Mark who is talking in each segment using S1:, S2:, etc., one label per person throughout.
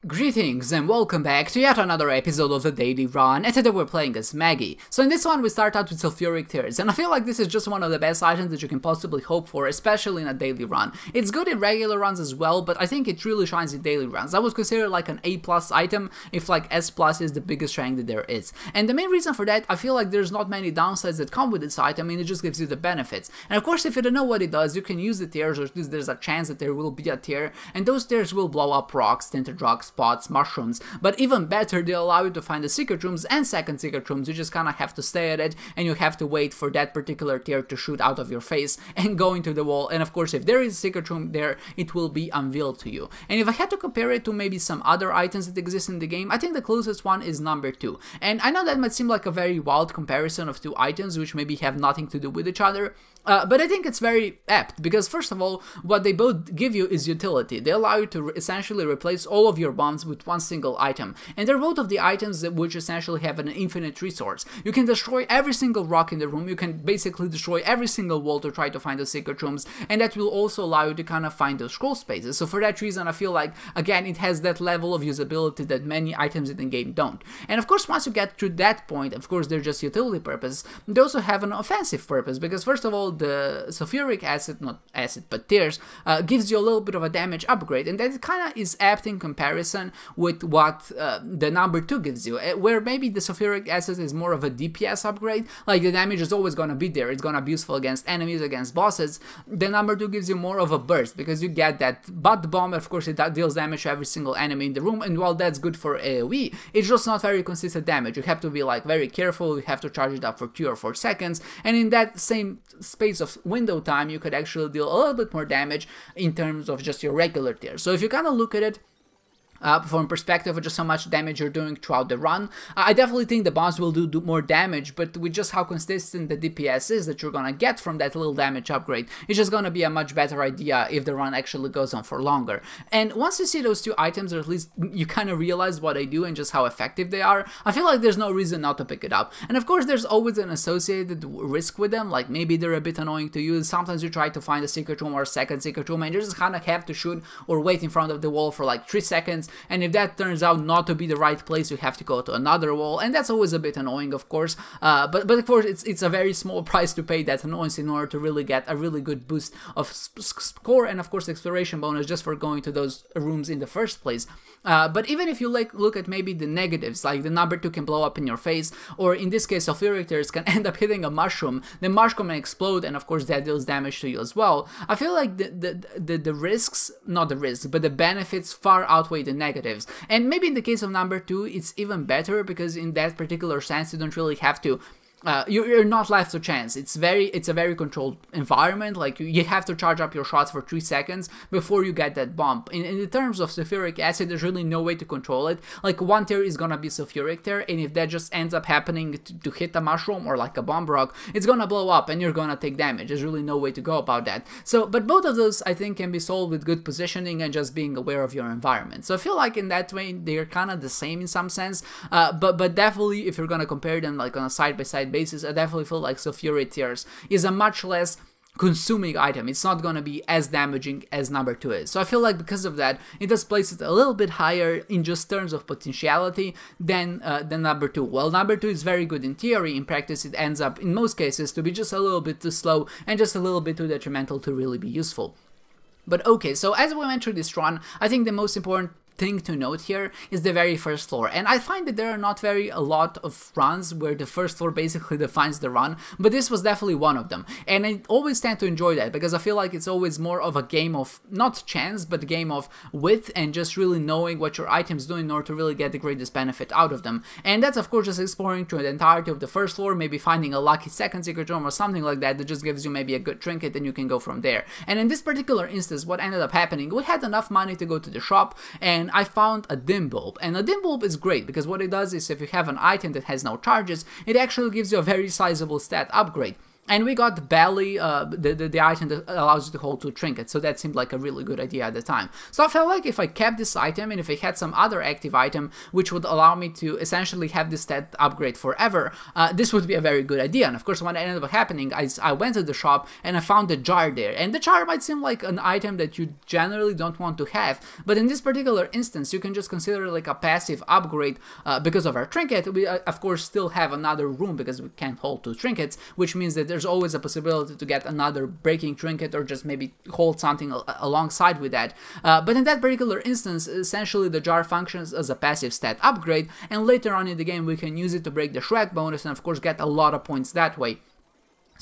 S1: Greetings and welcome back to yet another episode of the Daily Run, and today we're playing as Maggie. So in this one we start out with Sulfuric Tears, and I feel like this is just one of the best items that you can possibly hope for, especially in a daily run. It's good in regular runs as well, but I think it really shines in daily runs. I would consider it like an A+ item, if like S+ is the biggest rank that there is. And the main reason for that, I feel like there's not many downsides that come with this item, and it just gives you the benefits. And of course, if you don't know what it does, you can use the tears, or at least there's a chance that there will be a tear, and those tears will blow up rocks, tinted rocks, spots, mushrooms, but even better, they allow you to find the secret rooms and second secret rooms. You just kind of have to stay at it, and you have to wait for that particular tear to shoot out of your face and go into the wall. And of course, if there is a secret room there, it will be unveiled to you. And if I had to compare it to maybe some other items that exist in the game, I think the closest one is number 2. And I know that might seem like a very wild comparison of two items which maybe have nothing to do with each other, but I think it's very apt, because first of all, what they both give you is utility. They allow you to essentially replace all of your bombs with one single item, and they're both of the items that which essentially have an infinite resource. You can destroy every single rock in the room, you can basically destroy every single wall to try to find the secret rooms, and that will also allow you to kind of find those scroll spaces. So for that reason, I feel like, again, it has that level of usability that many items in the game don't. And of course, once you get to that point, of course, they're just utility purpose. They also have an offensive purpose, because first of all, the sulfuric acid, not acid, but tears, gives you a little bit of a damage upgrade, and that kind of is apt in comparison with what the number 2 gives you, where maybe the sulfuric acid is more of a DPS upgrade, like the damage is always gonna be there, it's gonna be useful against enemies, against bosses. The number 2 gives you more of a burst, because you get that butt bomb, of course it deals damage to every single enemy in the room, and while that's good for AoE, it's just not very consistent damage. You have to be like very careful, you have to charge it up for 2 or 4 seconds, and in that same space of window time, you could actually deal a little bit more damage in terms of just your regular tier. So if you kind of look at it from perspective of just how much damage you're doing throughout the run, I definitely think the bombs will do more damage, but with just how consistent the DPS is that you're gonna get from that little damage upgrade, it's just gonna be a much better idea if the run actually goes on for longer. And once you see those two items, or at least you kind of realize what they do and just how effective they are, I feel like there's no reason not to pick it up. And of course, there's always an associated risk with them, like maybe they're a bit annoying to use. Sometimes you try to find a secret room or a second secret room, and you just kind of have to shoot or wait in front of the wall for like 3 seconds, and if that turns out not to be the right place, you have to go to another wall, and that's always a bit annoying, of course, but of course it's a very small price to pay, that annoyance, in order to really get a really good boost of score and of course exploration bonus just for going to those rooms in the first place. But even if you look at maybe the negatives, like the number 2 can blow up in your face, or in this case sulfuric tears can end up hitting a mushroom, the mushroom can explode, and of course that deals damage to you as well. I feel like the risks, not the risks, but the benefits far outweigh the negatives. And maybe in the case of number 2, it's even better, because in that particular sense, you don't really have to you're not left to chance. It's a very controlled environment. Like you have to charge up your shots for 3 seconds before you get that bump. In the terms of sulfuric acid, there's really no way to control it. Like one tear is gonna be sulfuric tear, and if that just ends up happening to hit a mushroom or like a bomb rock, it's gonna blow up and you're gonna take damage. There's really no way to go about that. So, but both of those I think can be solved with good positioning and just being aware of your environment. So I feel like in that way they're kind of the same in some sense. But definitely if you're gonna compare them like on a side-by-side basis, I definitely feel like sulfuric tears is a much less consuming item. It's not gonna be as damaging as number 2 is. So I feel like because of that, it does place it a little bit higher in just terms of potentiality than number 2. Well, number 2 is very good in theory. In practice, it ends up in most cases to be just a little bit too slow and just a little bit too detrimental to really be useful. But okay, so as we went through this run, I think the most important thing to note here is the very first floor, and I find that there are not a lot of runs where the first floor basically defines the run, but this was definitely one of them, and I always tend to enjoy that, because I feel like it's always more of a game of not chance, but a game of wit and just really knowing what your items do in order to really get the greatest benefit out of them. And that's of course just exploring through the entirety of the first floor, maybe finding a lucky second secret room or something like that that just gives you maybe a good trinket, and you can go from there. And in this particular instance, what ended up happening, we had enough money to go to the shop, and I found a dim bulb, and a dim bulb is great because what it does is if you have an item that has no charges, it actually gives you a very sizable stat upgrade. And we got Belly, the item that allows you to hold 2 trinkets, so that seemed like a really good idea at the time. So I felt like if I kept this item, and if I had some other active item which would allow me to essentially have this stat upgrade forever, this would be a very good idea. And of course, what ended up happening, I went to the shop and I found the jar there. And the jar might seem like an item that you generally don't want to have, but in this particular instance, you can just consider it like a passive upgrade because of our trinket. We, of course, still have another room because we can't hold 2 trinkets, which means that there's always a possibility to get another breaking trinket or just maybe hold something alongside with that. But in that particular instance, essentially the jar functions as a passive stat upgrade, and later on in the game we can use it to break the Shrek bonus and of course get a lot of points that way.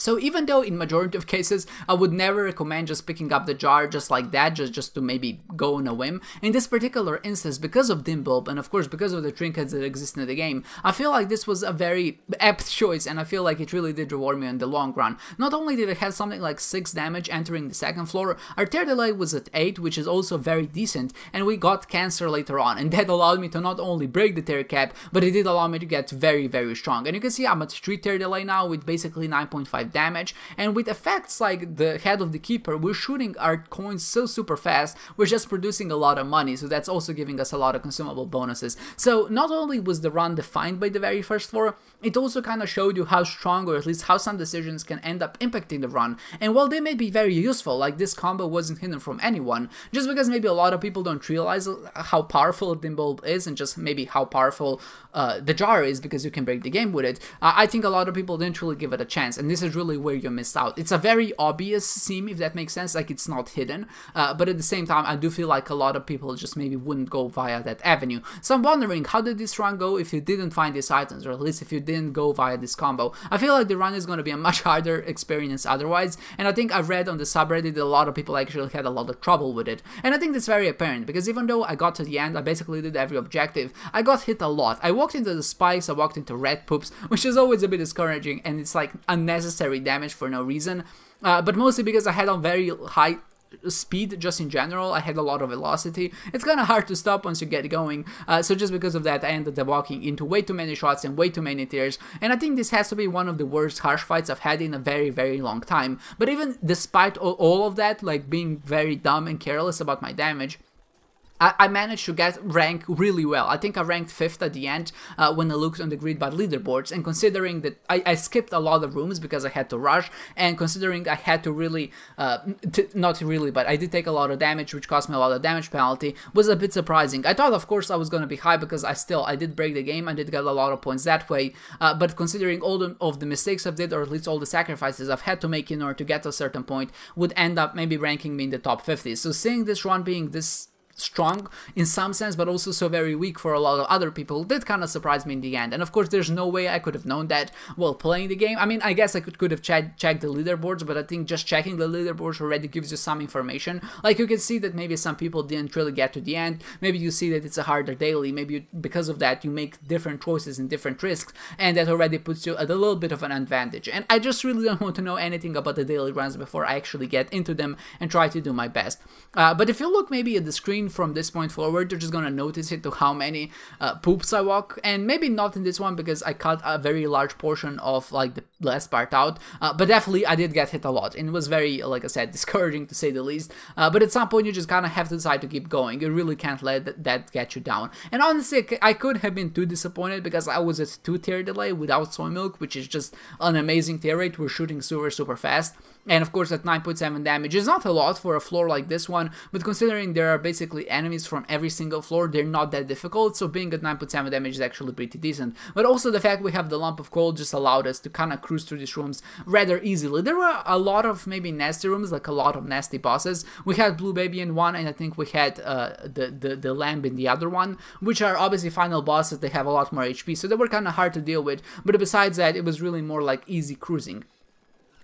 S1: So even though in majority of cases I would never recommend just picking up the jar just like that, just to maybe go on a whim, in this particular instance, because of Dimbulb and of course because of the trinkets that exist in the game, I feel like this was a very apt choice, and I feel like it really did reward me in the long run. Not only did it have something like 6 damage entering the 2nd floor, our tear delay was at 8, which is also very decent, and we got Cancer later on, and that allowed me to not only break the tear cap, but it did allow me to get very, very strong. And you can see I'm at 3 tear delay now with basically 9.5 damage, and with effects like the Head of the Keeper, we're shooting our coins so super fast, we're just producing a lot of money, so that's also giving us a lot of consumable bonuses. So not only was the run defined by the very first floor, it also kind of showed you how strong, or at least how some decisions can end up impacting the run. And while they may be very useful, like this combo wasn't hidden from anyone, just because maybe a lot of people don't realize how powerful Dimbulb is, and just maybe how powerful the jar is because you can break the game with it, I think a lot of people didn't really give it a chance, and this is really where you missed out. It's a very obvious seam, if that makes sense, like it's not hidden, but at the same time I do feel like a lot of people just maybe wouldn't go via that avenue. So I'm wondering, how did this run go if you didn't find these items, or at least if you didn't go via this combo? I feel like the run is going to be a much harder experience otherwise, and I think I've read on the subreddit that a lot of people actually had a lot of trouble with it, and I think that's very apparent, because even though I got to the end, I basically did every objective, I got hit a lot. I walked into the spikes, I walked into red poops, which is always a bit discouraging, and it's like unnecessary damage for no reason, but mostly because I had a very high speed just in general. I had a lot of velocity. It's kind of hard to stop once you get going, so just because of that I ended up walking into way too many shots and way too many tears, and I think this has to be one of the worst harsh fights I've had in a very, very long time. But even despite all of that, like being very dumb and careless about my damage, I managed to get rank really well. I think I ranked 5th at the end when I looked on the grid by leaderboards, and considering that I skipped a lot of rooms because I had to rush, and considering I had to really, not really, but I did take a lot of damage, which cost me a lot of damage penalty, was a bit surprising. I thought of course I was going to be high because I did break the game, I did get a lot of points that way, but considering all of the mistakes I've did, or at least all the sacrifices I've had to make in order to get to a certain point, would end up maybe ranking me in the top 50. So seeing this run being this strong in some sense, but also so very weak for a lot of other people, did kind of surprise me in the end. And of course there's no way I could have known that while playing the game. I mean, I guess I could have checked the leaderboards, but I think just checking the leaderboards already gives you some information. Like you can see that maybe some people didn't really get to the end, maybe you see that it's a harder daily, maybe because of that you make different choices and different risks, and that already puts you at a little bit of an advantage. And I just really don't want to know anything about the daily runs before I actually get into them and try to do my best. But if you look maybe at the screen from this point forward, you're just gonna notice it to how many poops I walk, and maybe not in this one because I cut a very large portion of like the last part out, but definitely I did get hit a lot, and it was very, like I said, discouraging to say the least. But at some point you just kind of have to decide to keep going. You really can't let that get you down. And honestly, I could have been too disappointed because I was at 2 tier delay without soy milk, which is just an amazing tier rate. We're shooting super fast, and of course at 9.7 damage is not a lot for a floor like this one, but considering there are basically enemies from every single floor, they're not that difficult, so being at 9.7 damage is actually pretty decent. But also the fact we have the lump of coal just allowed us to kind of cruise through these rooms rather easily. There were a lot of maybe nasty rooms, like a lot of nasty bosses. We had Blue Baby in one, and I think we had the lamb in the other one, which are obviously final bosses. They have a lot more HP, so they were kind of hard to deal with, but besides that it was really more like easy cruising.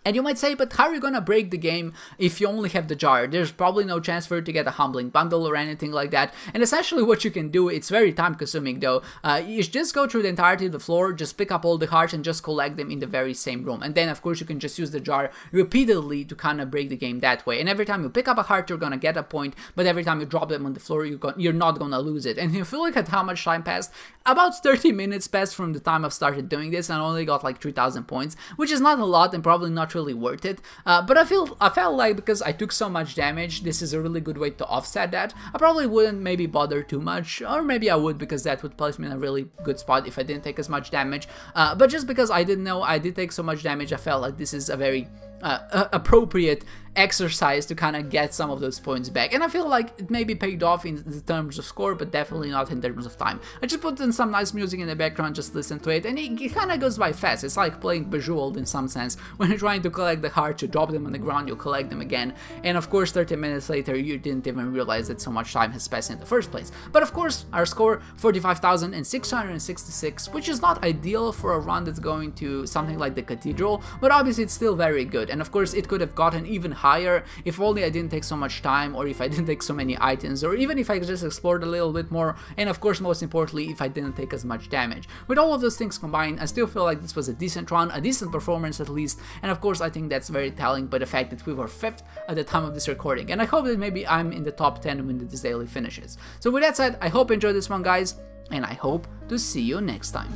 S1: And you might say, but how are you gonna break the game if you only have the jar? There's probably no chance for you to get a humbling bundle or anything like that. And essentially what you can do, it's very time consuming though, you just go through the entirety of the floor, just pick up all the hearts and just collect them in the very same room. And then of course you can just use the jar repeatedly to kind of break the game that way. And every time you pick up a heart, you're gonna get a point, but every time you drop them on the floor, you're not gonna lose it. And if you look at how much time passed, about 30 minutes passed from the time I've started doing this, and I only got like 3,000 points, which is not a lot and probably not really worth it, but I felt like because I took so much damage, this is a really good way to offset that. I probably wouldn't maybe bother too much, or maybe I would, because that would place me in a really good spot if I didn't take as much damage, but just because I didn't know I did take so much damage, I felt like this is a very appropriate exercise to kind of get some of those points back, and I feel like it maybe paid off in terms of score, but definitely not in terms of time. I just put in some nice music in the background, just listen to it, and it kind of goes by fast. It's like playing Bejeweled in some sense. When you're trying to collect the hearts, you drop them on the ground, you collect them again, and of course 30 minutes later you didn't even realize that so much time has passed in the first place. But of course our score 45,666, which is not ideal for a run that's going to something like the Cathedral, but obviously it's still very good, and of course it could have gotten even higher if only I didn't take so much time, or if I didn't take so many items, or even if I just explored a little bit more, and of course most importantly if I didn't take as much damage. With all of those things combined, I still feel like this was a decent run, a decent performance at least, and of course I think that's very telling by the fact that we were 5th at the time of this recording, and I hope that maybe I'm in the top 10 when this daily finishes. So with that said, I hope you enjoyed this one, guys, and I hope to see you next time.